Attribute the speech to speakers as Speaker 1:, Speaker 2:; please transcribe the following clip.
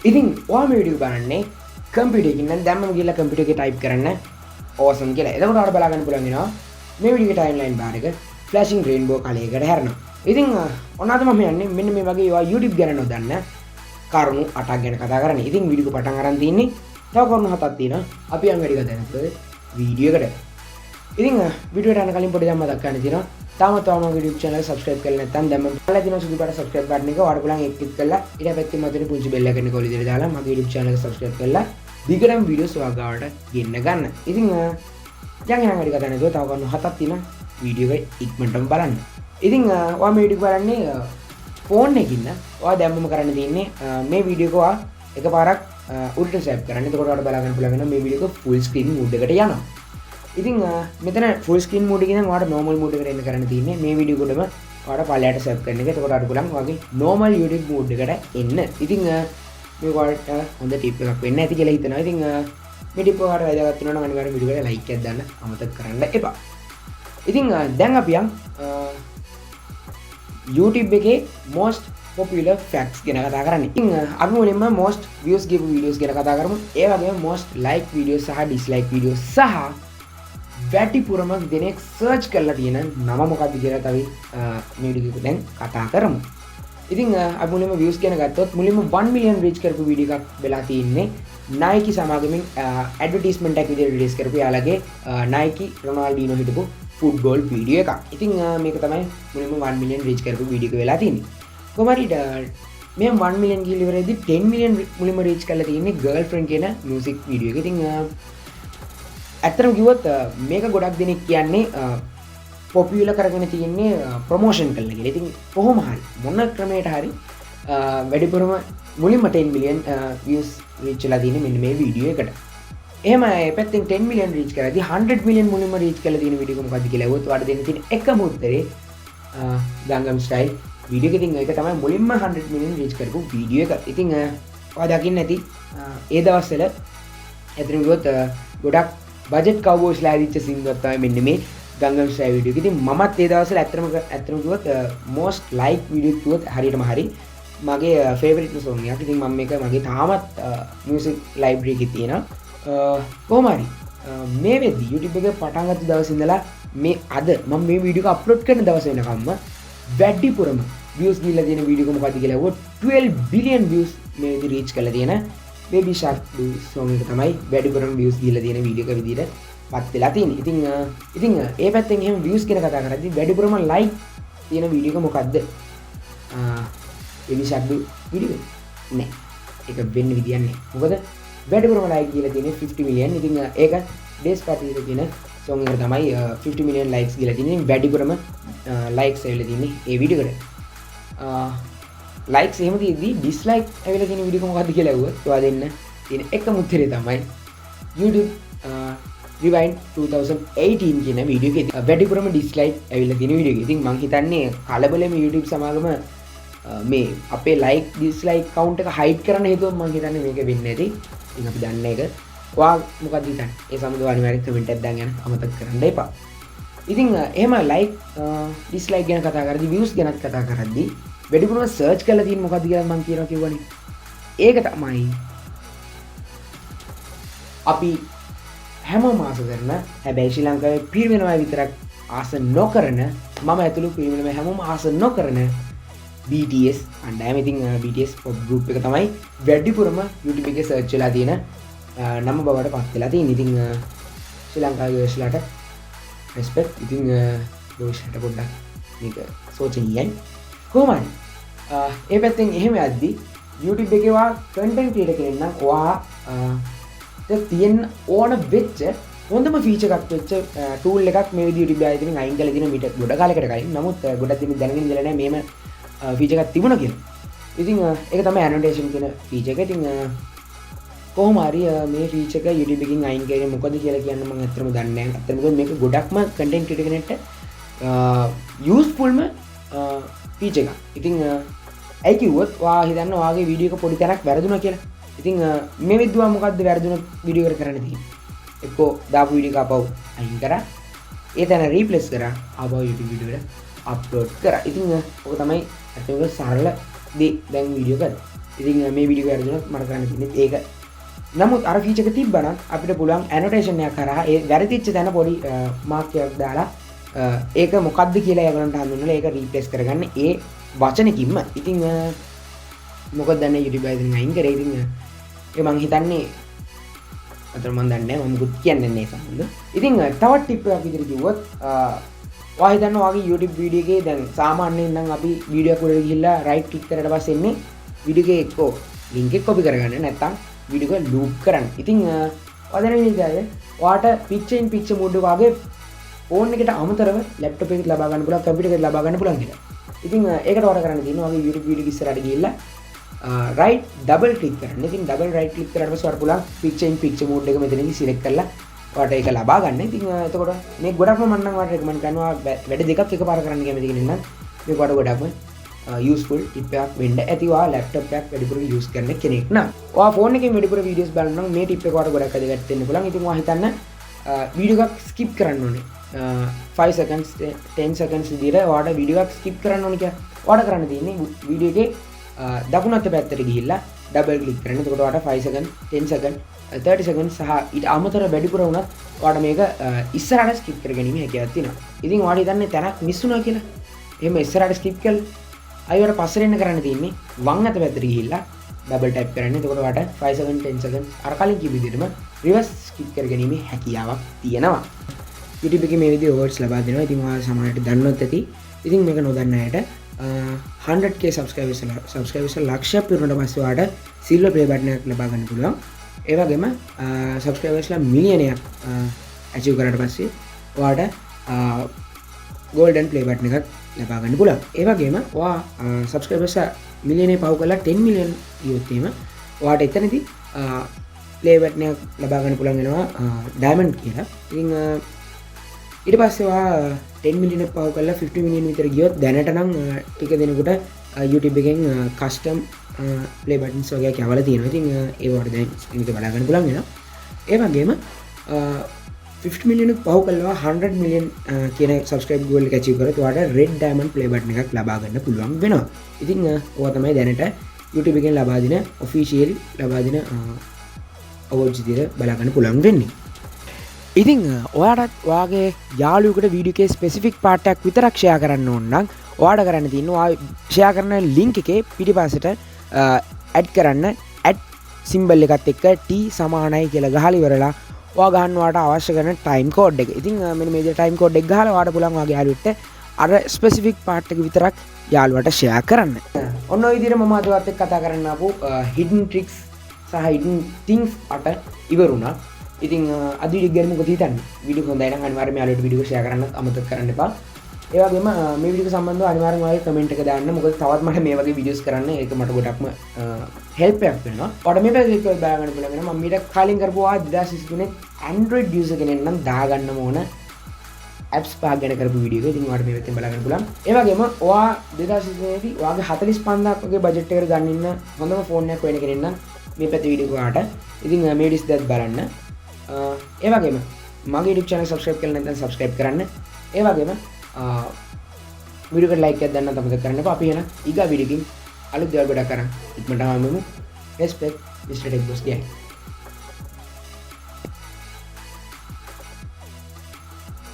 Speaker 1: ඉතින් ඔයා මේ වීඩියෝ බලන්නේ කම්පියුටර් එකකින් නම් දැම්මම ගිහලා කම්පියුටර් එකේ ටයිප් කරන්න awesome කියලා. එතකොට ඔයාලට බලා ගන්න පුළුවන් වෙනවා මේ වීඩියෝ එකේ ටයිම්ලයින් බාර් එක flashing rainbow කලයකට හැරෙනවා. ඉතින් ඔන්නත මම යන්නේ මෙන්න මේ වගේ ඔයා YouTube ගැන නොදන්න කරුණු 8ක් ගැන කතා කරන්නේ. ඉතින් වීඩියෝ එක පටන් අරන් තින්නේ තව කරුණු 7ක් තියෙනවා. අපි යන් වැඩි කතා කරන්නේ වීඩියෝ එකට. ඉතින් වීඩියෝ එකට යන කලින් පොඩි දැම්මක් දක්වන්න තියෙනවා. තාමත් ඔයාලා YouTube channel එක subscribe කරලා නැත්නම් දැම්ම බලලා තියෙන සුදු පාට subscribe button එක ඔයාලා පුළුවන් එක click කරලා ඊට පැත්තේ මැදට පුංචි bell එකක් එන්නේ කොළ විදිහට දාලා මගේ YouTube channel එක subscribe කරලා දිගටම videos ඔයා ගාවට ගෙන්න ගන්න. ඉතින් දැන් යන වැඩි කතා නැතුව තව කරුණු 7ක් තියෙනවා. වීඩියෝ එක ඉක්මනටම බලන්න. ඉතින් ඔයා මේ වීඩියෝ බලන්නේ ෆෝන් එකකින් ඔයා දැම්මම කරන්න තියෙන්නේ මේ වීඩියෝ එක ඔයා එකපාරක් උඩට ස්වයිප් කරන්න. එතකොට ඔයාලට බලා ගන්න පුළුවන් වෙනවා මේ වීඩියෝ එක full screen mode එකට යනවා. ඉතින් මෙතන full screen mode එකකින් ඔයාලට normal mode එකට එන්න කරන්න තියෙන්නේ මේ වීඩියෝ එකටම ඔයාලට පල්ලයට ස්වයිප් කරන එක. එතකොට ඔයාලට පුළුවන් ඔයාගේ normal YouTube mode එකට එන්න. ඉතින් මේ ඔයාලට හොඳ ටිප් එකක් වෙන්න ඇති කියලා හිතනවා. ඉතින් මේ ටිප් ඔයාලට වැදගත් වෙනවා නම් අනිවාර්යෙන් වීඩියෝ එකට like එකක් දාන්න අමතක කරන්න එපා. ඉතින් දැන් අපි YouTube එකේ most popular facts ගැන කතා කරන්නේ. ඉතින් අපි මුලින්ම most views ගියපු videos ගැන කතා කරමු. ඒ වගේම most like videos සහ dislike videos සහ වැඩිපුරම දෙනෙක් search කරලා තියෙන නම මොකක්ද කියලා අපි මේ වීඩියෝ එක දැන් කතා කරමු. ඉතින් අපි මුලින්ම views ගැන ගත්තොත් මුලින්ම 1 million reach කරපු වීඩියෝ එකක් වෙලා තියෙන්නේ Nike සමාගමෙන් advertisement එකක් විදිහට release කරපු යාළගේ Nike Ronaldinho හිටපු ෆුට්බෝල් වීඩියෝ එකක්. ඉතින් මේක තමයි මුලින්ම 1 million reach කරපු වීඩියෝ එක වෙලා තියෙන්නේ. කොහමද මේ 1 million ගිහින් ඉවරෙද්දි 10 million මුලින්ම reach කරලා තියෙන්නේ girlfriend කියන music වීඩියෝ එක. ඉතින් ඇත්තටම කිව්වොත් මේක ගොඩක් දෙනෙක් කියන්නේ පොපියුලර් කරගෙන තියෙන්නේ ප්‍රොමෝෂන් කරලා කියලා. ඉතින් කොහොම හරි මොන ක්‍රමයකට හරි වැඩිපුරම මුලින්ම 10 million views reach වෙලා තියෙන්නේ මෙන්න මේ වීඩියෝ එකට. එහෙම පැත්තෙන් 10 million reach කරද්දී 100 million මුලින්ම reach කරලා තියෙන වීඩියෝ එක මොකක්ද කියලා ඇහුවොත් ඔයාලට දෙන්න තියෙන එකම උත්තරේ ගංගම් ස්ටයිල් වීඩියෝ එක. ඉතින් ඒක තමයි මුලින්ම 100 million reach කරපු වීඩියෝ එක. ඉතින් ඔයා දකින්න ඇති ඒ දවස්වල ඇත්තටම කිව්වොත් ගොඩක් බජට් කවබෝයිස්ලා ඇවිච්ච සින්දුවක් තමයි මෙන්න මේ ගංගම් ස්ටයිල් වීඩියෝ එක. ඉතින් මමත් ඒ දවස්වල ඇත්තටම කිව්වොත් most like වීඩියෝ කිව්වොත් හරියටම හරි මගේ favorite song එකක්. ඉතින් මම මේක මගේ තාමත් music library එකේ තියෙනවා. කොහොම හරි මේ වෙද්දි YouTube එක පටන් ගත්ත දවසේ ඉඳලා මේ අද මම මේ වීඩියෝ එක අප්ලෝඩ් කරන දවස් වෙනකම්ම වැඩිපුරම views ගිහලා තියෙන වීඩියෝ එක මොකක්ද කියලා ඇහුවොත් 12 billion views මේ විදිහට reach කරලා තියෙන baby shark song එක තමයි වැඩිපුරම views ගිහලා තියෙන වීඩියෝ එක විදිහට පත් වෙලා තියෙන්නේ. ඉතින් ඒ පැත්තෙන් එහෙම views ගැන කතා කරද්දී වැඩිපුරම like තියෙන වීඩියෝ එක මොකද්ද? baby shark වීඩියෝ එක නෑ. ඒක වෙන්න විදියක් නෑ. මොකද වැඩිපුරම like ගිහලා තියෙන්නේ 50 million. ඉතින් ඒක days party එකේ තියෙන song එක තමයි 50 million likes ගිහලා තියෙන්නේ. වැඩිපුරම likes ඇවිල්ලා තියෙන්නේ ඒ වීඩියෝ එකට. likes එහෙම තියෙද්දි dislike ඇවිල්ලා තියෙන වීඩියෝ එක මොකද්ද කියලා ඇහුවොත් ඔයා දෙන්න තියෙන එකම උත්තරේ තමයි YouTube Rewind 2018 කියන වීඩියෝ එකේ වැඩිපුරම dislike ඇවිල්ලා තියෙන වීඩියෝ එක. ඉතින් මම හිතන්නේ කලබලෙම YouTube සමාගම මේ අපේ like dislike count එක hide කරන්න හේතුව මම හිතන්නේ මේක වෙන්නේ නැති. ඉතින් අපි දන්නේ ඒක. ඔයා මොකක්ද හිතන්නේ? ඒ සම්බන්ධව අනිවාර්යෙන් කමෙන්ට් එකක් දාන්න අමතක කරන්න එපා. ඉතින් එහෙම like dislike ගැන කතා කරද්දී views ගැනත් කතා කරද්දී වැඩිපුරම search කරලා තියෙන මොකද්ද කියලා මම කියනවා කිව්වනේ. ඒක තමයි අපි හැමෝම ආස කරන හැබැයි ශ්‍රී ලංකාවේ පිරිවෙනවා විතරක් ආස නොකරන මම ඇතුළු පිරිවෙනවා හැමෝම ආස නොකරන BTS අන්ඩෑම. ඉතින් BTS pop group එක තමයි වැඩිපුරම YouTube එකේ search වෙලා තියෙන නම බවට පත් වෙලා තියෙන්නේ. ඉතින් ශ්‍රී ලංකාවේ යෝෂ්ලාට respect. ඉතින් යෝෂ්ලාට පොඩ්ඩක් මේක සෝචනීයයි. කොහොම හරි ඒ පැත්තෙන් එහෙම යද්දී YouTube එකේ වා content creator කෙනෙක් නම් ඔයා තියෙන ඕන වෙච්ච හොඳම feature එකක් වෙච්ච tool එකක් මේ විදිහට YouTube එකේ ඉතින් අයින් කරලා දින මීට ගොඩ කාලයකට කලින්. නමුත් ගොඩක් දෙනෙක් දැනගෙන ඉඳලා නැහැ මේම feature එකක් තිබුණා කියලා. ඉතින් ඒක තමයි annotation කියන feature එක. ඉතින් කොහොම හරි මේ feature එක YouTube එකකින් අයින් කරේ මොකද කියලා කියන්න මම අත්‍තරම දන්නේ නැහැ. අත්‍තරම මොකද මේක ගොඩක්ම content creator කෙනෙක්ට usefulම feature එකක්. ඉතින් ඇයි කිව්වොත් ඔයා හිතන්න ඔයාගේ වීඩියෝ එක පොඩි තැනක් වැරදුනා කියලා. ඉතින් මේ විද්‍යාව මොකද්ද වැරදුන වීඩියෝ එකට කරන්න තියෙන්නේ? එක්කෝ දාපු වීඩියෝ එක අපව අයින් කරා. ඒ තැන රීප්ලේස් කරා අපව YouTube වීඩියෝ එකට අප්ලෝඩ් කරා. ඉතින් ඔක තමයි අතේ සරල දේ දැන් වීඩියෝ එක. ඉතින් මේ වීඩියෝ එක හරිදුනොත් මට කරන්න තියෙන්නේ ඒක. නමුත් අර ෆීචර් එක තිබ්බනම් අපිට පුළුවන් ඇනොටේෂන් එකක් කරා ඒ වැරදිච්ච තැන පොඩි මාක් එකක් දාලා ඒක මොකක්ද කියලා ඒගොල්ලන්ට හඳුන්වලා ඒක රීප්ලේස් කරගන්න ඒ වචනකින්ම. ඉතින් මොකද දැන් YouTube එකෙන් අයින් කරේ. ඉතින් ඒ මං හිතන්නේ අතර මන් දන්නේ නැහැ මම මුකුත් කියන්නේ නැහැ සම්බන්ධ. ඉතින් තවත් ටිප් එකක් විදිහට කිව්වොත් ඔයා හිතන්න ඔයාගේ YouTube වීඩියෝ එකේ දැන් සාමාන්‍යයෙන් නම් අපි වීඩියෝ එක උඩට ගිහිල්ලා රයිට් ක්ලික් කරලා පස්සේ එන්නේ වීඩියෝ එකේ එක්කෝ ලින්ක් එක කොපි කරගන්න නැත්නම් වීඩියෝ එක ලූප් කරන්න. ඉතින් ඔයා දැන් ඉන්නේ ඔයාට පික්චර් ඉන් පික්චර් මෝඩ් එක වගේ ෆෝන් එකට අමතරව ලැප්ටොප් එකකට ලබා ගන්න පුළුවන් කම්පියුටර් එකට ලබා ගන්න පුළුවන් කියලා. ඉතින් ඒකට ඔයාලට කරන්න තියෙනවා ඔයාගේ YouTube වීඩියෝ එක ඉස්සරහට ගිහිල්ලා right double click කරන්න. ඉතින් double right click කරාට පස්සේ ඔයාලට පුළුවන් picture in picture mode එක මෙතනදී select කරලා ඔයාලට ඒක ලබා ගන්න. ඉතින් එතකොට මේ ගොඩක්ම මම නම් ඔයාලට recommend කරනවා වැඩ දෙකක් එකපාර කරන්න කැමති කෙනෙක් නම් මේක ඔයාලට ගොඩක්ම useful tip එකක් වෙන්න ඇති. ඔයා laptop එකක් වැඩිපුර use කරන කෙනෙක් නම් ඔයා phone එකෙන් වැඩිපුර videos බලන්න නම් මේ tip එක ඔයාලට ගොඩක් වැදගත් වෙන්න පුළුවන්. ඉතින් ඔයා හිතන්න video එකක් skip කරන්න ඕනේ 5 seconds 10 seconds විදිහට ඔයාලට video එකක් skip කරන්න ඕනේ කියලා. ඔයාලට කරන්න තියෙන්නේ video එකේ දකුණු අත පැත්තට ගිහිල්ලා ඩබල් ක්ලික් කරන්න. එතකොට ඔයාලට 5 second 10 second 30 second සහ ඊට අමතරව වැඩිපුර වුණත් ඔයාලට මේක ඉස්සරහට skip කරගැනීමේ හැකියාවක් තියෙනවා. ඉතින් ඔයාලට හිතන්නේ තැනක් මිස් වුණා කියලා. එහෙම ඉස්සරහට skip කළා. අයියට පස්සට එන්න කරන්න තියෙන්නේ වම් අත පැත්තට ගිහිල්ලා ඩබල් ටැප් කරන්න. එතකොට ඔයාලට 5 second 10 second අර කලින් කිව්ව විදිහටම රිවර්ස් skip කරගැනීමේ හැකියාවක් තියෙනවා. YouTube එකේ මේ විදිහේ awards ලබා දෙනවා. ඉතින් ඔයාලා සමහරවිට දන්නවත් ඇති. ඉතින් මේක නොදන්න අයට 100k subscribers ලක්ෂයක් පිරුණාට පස්සේ ඔයාලට silver play button එකක් ලබා ගන්න පුළුවන්. ඒ වගේම subscribers ලා මිලියනයක් achieve කරාට පස්සේ ඔයාලට golden play button එකක් ලබා ගන්න පුළුවන්. ඒ වගේම ඔයා subscribers මිලියනේ පහු කරලා 10 million ගියොත් එහෙම ඔයාලට එතනදී play button එකක් ලබා ගන්න පුළුවන් වෙනවා diamond කියලා. ඉතින් ඊට පස්සේ ඔයා 10 million පහු කරලා 50 million විතර ගියොත් දැනට නම් ටික දෙනෙකුට YouTube එකෙන් custom play buttons වගේ කැවලා තියෙනවා. ඉතින් ඒ වලට දැන් මේක බලා ගන්න පුළුවන් වෙනවා. ඒ වගේම 50 million පහු කරලා 100 million කියන subscribe goal එක achieve කරොත් ඔයාලට red diamond play button එකක් ලබා ගන්න පුළුවන් වෙනවා. ඉතින් ඔයා තමයි දැනට YouTube එකෙන් ලබා දෙන official ලබා දෙන awards විදිහට බලා ගන්න පුළුවන් වෙන්නේ. ඉතින් ඔයාටත් ඔයාගේ යාළුවෙකුට වීඩියෝ එකේ ස්පෙસિෆික් පාර්ට් එකක් විතරක් ෂෙයා කරන්න ඕන නම් ඔයාට කරන්න තියෙන්නේ ඔයා ෂෙයා කරන ලින්ක් එකේ පිටිපස්සට ඇඩ් කරන්න ඇඩ් සිම්බල් එකත් එක්ක t සමානයි කියලා ගහලා ඉවරලා ඔයා ගන්න ඔයාට අවශ්‍ය කරන ටයිම් කෝඩ් එක. ඉතින් මෙන්න මේ විදිහට ටයිම් කෝඩ් එක ගහලා ඔයාට පුළුවන් ඔයාගේ යාළුවෙක්ට අර ස්පෙસિෆික් පාර්ට් එක විතරක් යාළුවට ෂෙයා කරන්න. ඔන්න ඔය විදිහට මම අද ඔයත් එක්ක කතා කරන්න ආපු hidden tricks සහ hidden things අට ඉවරුණා. ඉතින් අද වීඩියෝ ගැන මොකද හිතන්නේ? වීඩියෝ හොඳයි නම් අනිවාර්යයෙන්ම යාළුවෝට වීඩියෝ ෂෙයා කරන්න අමතක කරන්න එපා. ඒ වගේම මේ වීඩියෝ එක සම්බන්ධව අනිවාර්යයෙන්ම ඔයාගේ කමෙන්ට් එක දාන්න. මොකද තවත් මට මේ වගේ වීඩියෝස් කරන්න ඒක මට ගොඩක්ම හෙල්ප් එකක් වෙනවා. ඔයාලට මේ පැත්තේ ක්ලික් කරලා බලන්න පුළුවන් වෙනවා. මම මීට කලින් කරපු 2023 Android user කෙනෙක් නම් දාගන්න ඕන apps පහක් ගැන කරපු වීඩියෝ එක. ඉතින් ඔයාලට මේ පැත්තෙන් බලන්න පුළුවන්. ඒ වගේම ඔයා 2023 දී ඔයාගේ 45000ක් වගේ බජට් එකකට ගන්න ඉන්න හොඳම ෆෝන් එකක් වෙන කෙනෙක් නම් මේ පැත්තේ වීඩියෝ එක ඔයාලට. ඉතින් මේ ඩිස් දෙයක් බලන්න. ඒ වගේම මගේ YouTube channel subscribe කරලා නැත්නම් subscribe කරන්න. ඒ වගේම වීඩියෝ එකට like එකක් දාන්න අමතක කරන්න එපා. අපි එන ඊගා වීඩියෝ එකකින් අලුත් දේවල් ගොඩක් කරන් ඉක්මනට ආවම respect MrTechBoss gang.